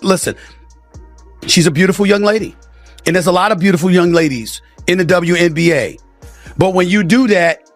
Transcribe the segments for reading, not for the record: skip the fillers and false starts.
Listen, she's a beautiful young lady. And there's a lot of beautiful young ladies in the WNBA. But when you do that,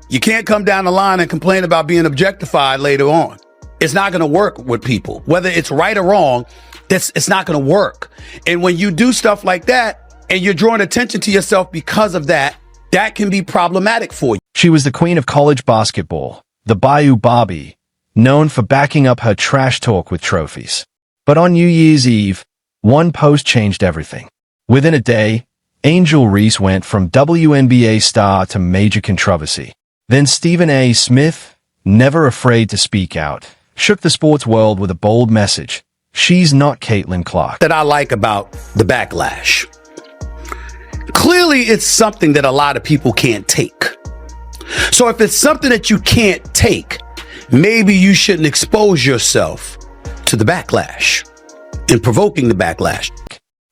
you can't come down the line and complain about being objectified later on. It's not going to work with people. Whether it's right or wrong, it's not going to work. And when you do stuff like that and you're drawing attention to yourself because of that, that can be problematic for you. She was the queen of college basketball, the Bayou Barbie, known for backing up her trash talk with trophies. But on New Year's Eve, one post changed everything. Within a day, Angel Reese went from WNBA star to major controversy. Then Stephen A. Smith, never afraid to speak out, shook the sports world with a bold message. She's not Caitlin Clark. That I like about the backlash. Clearly, it's something that a lot of people can't take. So if it's something that you can't take, maybe you shouldn't expose yourself to the backlash and provoking the backlash.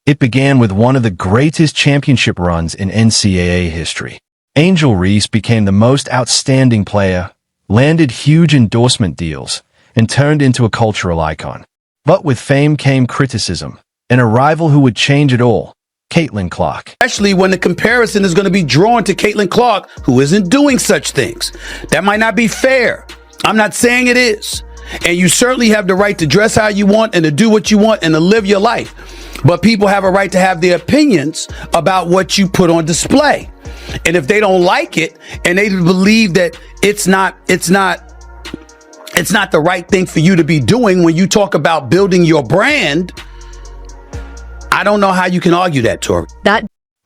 It began with one of the greatest championship runs in NCAA history. Angel Reese became the most outstanding player, landed huge endorsement deals, and turned into a cultural icon. But with fame came criticism, and a rival who would change it all, Caitlin Clark. Especially when the comparison is going to be drawn to Caitlin Clark, who isn't doing such things. That might not be fair. I'm not saying it is. And you certainly have the right to dress how you want and to do what you want and to live your life. But people have a right to have their opinions about what you put on display. And if they don't like it and they believe that it's not the right thing for you to be doing when you talk about building your brand, I don't know how you can argue that, Tori.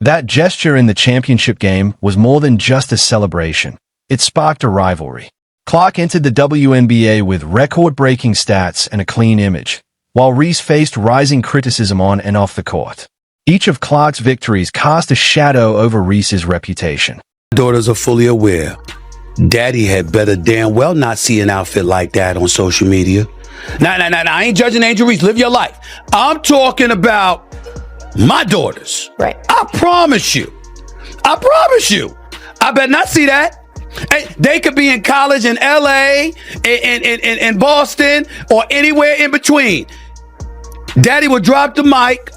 That gesture in the championship game was more than just a celebration. It sparked a rivalry. Clark entered the WNBA with record-breaking stats and a clean image, while Reese faced rising criticism on and off the court. Each of Clark's victories cast a shadow over Reese's reputation. Daughters are fully aware. Daddy had better damn well not see an outfit like that on social media. Nah, I ain't judging Angel Reese. Live your life. I'm talking about my daughters. Right. I promise you. I better not see that. Hey, they could be in college in LA, in Boston, or anywhere in between. Daddy will drop the mic,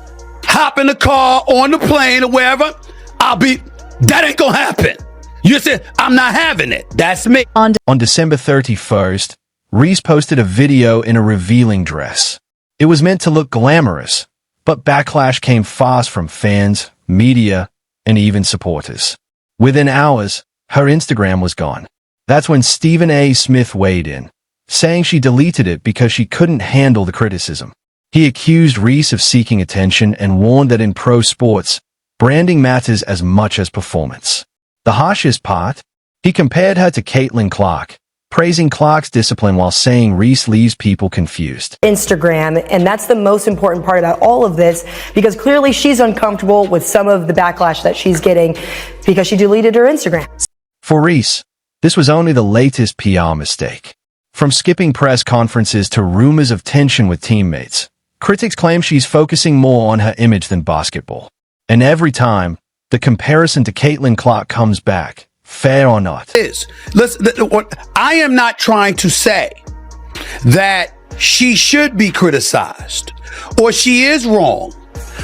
hop in the car, on the plane, or wherever. That ain't gonna happen. You said, I'm not having it. That's me. On December 31st, Reese posted a video in a revealing dress. It was meant to look glamorous, but backlash came fast from fans, media, and even supporters. Within hours, her Instagram was gone. That's when Stephen A. Smith weighed in, saying she deleted it because she couldn't handle the criticism. He accused Reese of seeking attention and warned that in pro sports, branding matters as much as performance. The harshest part? He compared her to Caitlin Clark, praising Clark's discipline while saying Reese leaves people confused. Instagram, and that's the most important part about all of this, because clearly she's uncomfortable with some of the backlash that she's getting because she deleted her Instagram. For Reese, this was only the latest PR mistake. From skipping press conferences to rumors of tension with teammates, critics claim she's focusing more on her image than basketball. And every time, the comparison to Caitlin Clark comes back, fair or not. Listen, I am not trying to say that she should be criticized or she is wrong.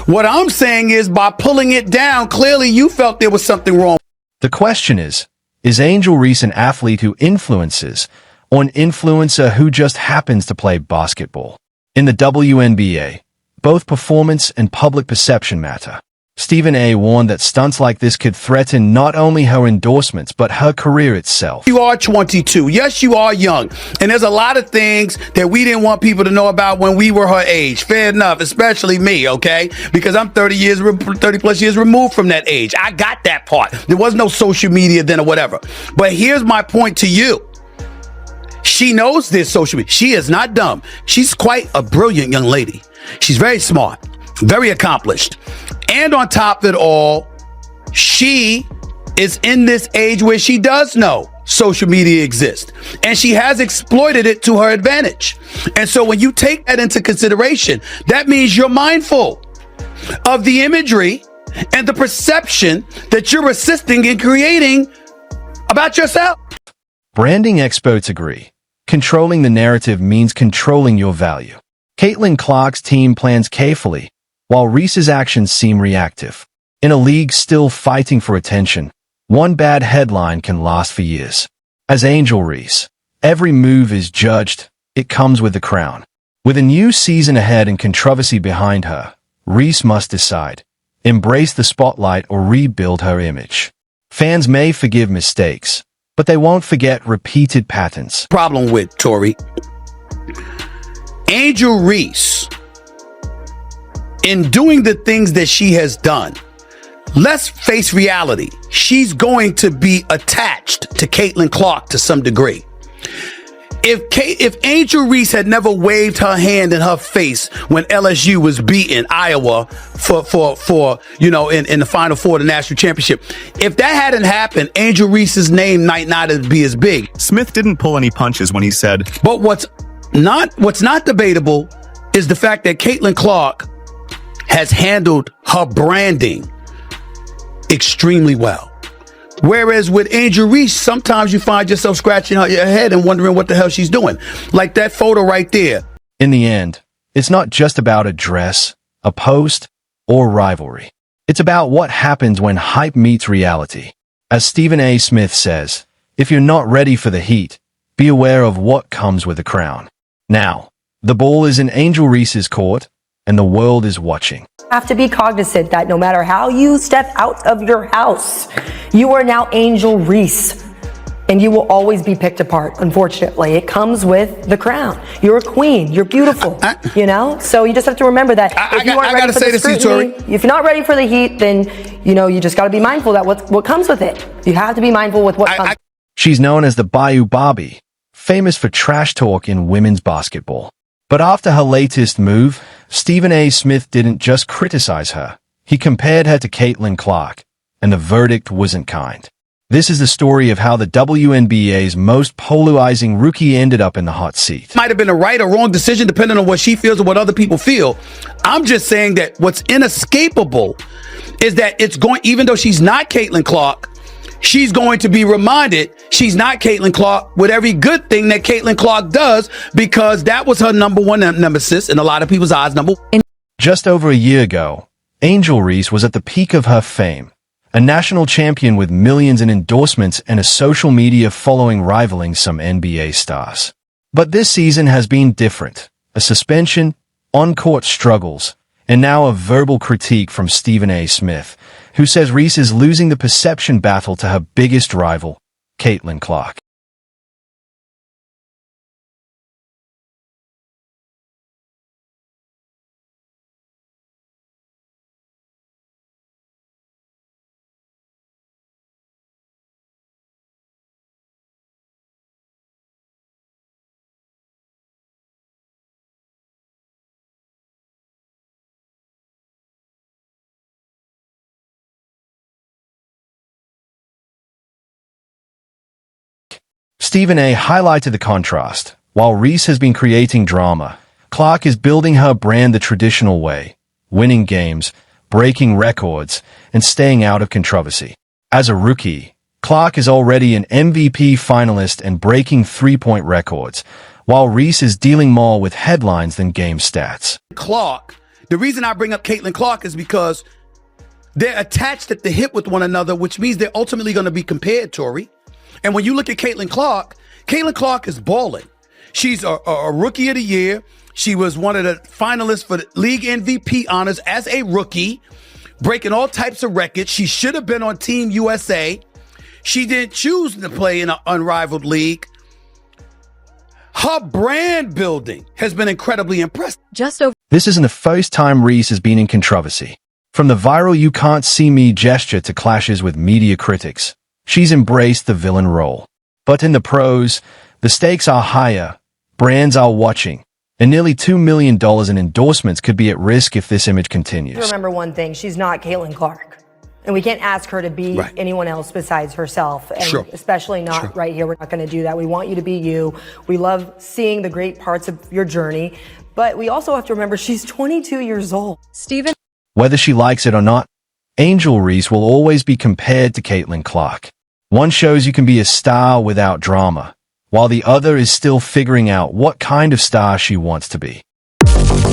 What I'm saying is by pulling it down, clearly you felt there was something wrong. The question is Angel Reese an athlete who influences or an influencer who just happens to play basketball? In the WNBA, both performance and public perception matter. Stephen A. warned that stunts like this could threaten not only her endorsements, but her career itself. You are 22. Yes, you are young. And there's a lot of things that we didn't want people to know about when we were her age. Fair enough, especially me, okay? Because I'm 30 plus years removed from that age. I got that part. There was no social media then or whatever. But here's my point to you. She knows this social media. She is not dumb. She's quite a brilliant young lady. She's very smart, very accomplished. And on top of it all, she is in this age where she does know social media exists. And she has exploited it to her advantage. And so when you take that into consideration, that means you're mindful of the imagery and the perception that you're assisting in creating about yourself. Branding experts agree. Controlling the narrative means controlling your value. Caitlin Clark's team plans carefully, while Reese's actions seem reactive. In a league still fighting for attention, one bad headline can last for years. As Angel Reese, every move is judged. It comes with the crown. With a new season ahead and controversy behind her, Reese must decide: embrace the spotlight or rebuild her image. Fans may forgive mistakes, but they won't forget repeated patterns. Problem with Tori, Angel Reese, in doing the things that she has done, let's face reality. She's going to be attached to Caitlin Clark to some degree. If Angel Reese had never waved her hand in her face when LSU was beating Iowa for in the Final Four of the national championship, if that hadn't happened, Angel Reese's name might not be as big. Smith didn't pull any punches when he said, But what's not debatable is the fact that Caitlin Clark has handled her branding extremely well. Whereas with Angel Reese, sometimes you find yourself scratching your head and wondering what the hell she's doing. Like that photo right there. In the end, it's not just about a dress, a post, or rivalry. It's about what happens when hype meets reality. As Stephen A. Smith says, if you're not ready for the heat, be aware of what comes with the crown. Now, the ball is in Angel Reese's court, and the world is watching. Have to be cognizant that no matter how you step out of your house, you are now Angel Reese, and you will always be picked apart. Unfortunately, it comes with the crown. You're a queen. You're beautiful. So you just have to remember that if you aren't ready for the scrutiny, if you're not ready for the heat, then you just got to be mindful that what comes with it. You have to be mindful with what comes. She's known as the Bayou Barbie, famous for trash talk in women's basketball. But after her latest move, Stephen A. Smith didn't just criticize her. He compared her to Caitlin Clark, and the verdict wasn't kind. This is the story of how the WNBA's most polarizing rookie ended up in the hot seat. Might have been a right or wrong decision depending on what she feels or what other people feel. I'm just saying that what's inescapable is that even though she's not Caitlin Clark, she's going to be reminded she's not Caitlin Clark with every good thing that Caitlin Clark does, because that was her number one nemesis in a lot of people's eyes. Just over a year ago, Angel Reese was at the peak of her fame, a national champion with millions in endorsements and a social media following rivaling some NBA stars. But this season has been different. A suspension, on-court struggles, and now a verbal critique from Stephen A. Smith, who says Reese is losing the perception battle to her biggest rival, Caitlin Clark. Stephen A. highlighted the contrast. While Reese has been creating drama, Clark is building her brand the traditional way, winning games, breaking records, and staying out of controversy. As a rookie, Clark is already an MVP finalist and breaking three-point records, while Reese is dealing more with headlines than game stats. Clark, the reason I bring up Caitlin Clark is because they're attached at the hip with one another, which means they're ultimately going to be compared, Tori. And when you look at Caitlin Clark is balling. She's a rookie of the year. She was one of the finalists for the league MVP honors as a rookie, breaking all types of records. She should have been on Team USA. She didn't choose to play in an unrivaled league. Her brand building has been incredibly impressive. This isn't the first time Reese has been in controversy. From the viral "you can't see me" gesture to clashes with media critics, she's embraced the villain role. But in the pros, the stakes are higher, brands are watching, and nearly $2 million in endorsements could be at risk if this image continues. Remember one thing, she's not Caitlin Clark. And we can't ask her to be anyone else besides herself, and especially not right here. We're not going to do that. We want you to be you. We love seeing the great parts of your journey, but we also have to remember she's 22 years old. Stephen. Whether she likes it or not, Angel Reese will always be compared to Caitlin Clark. One shows you can be a star without drama, while the other is still figuring out what kind of star she wants to be. you.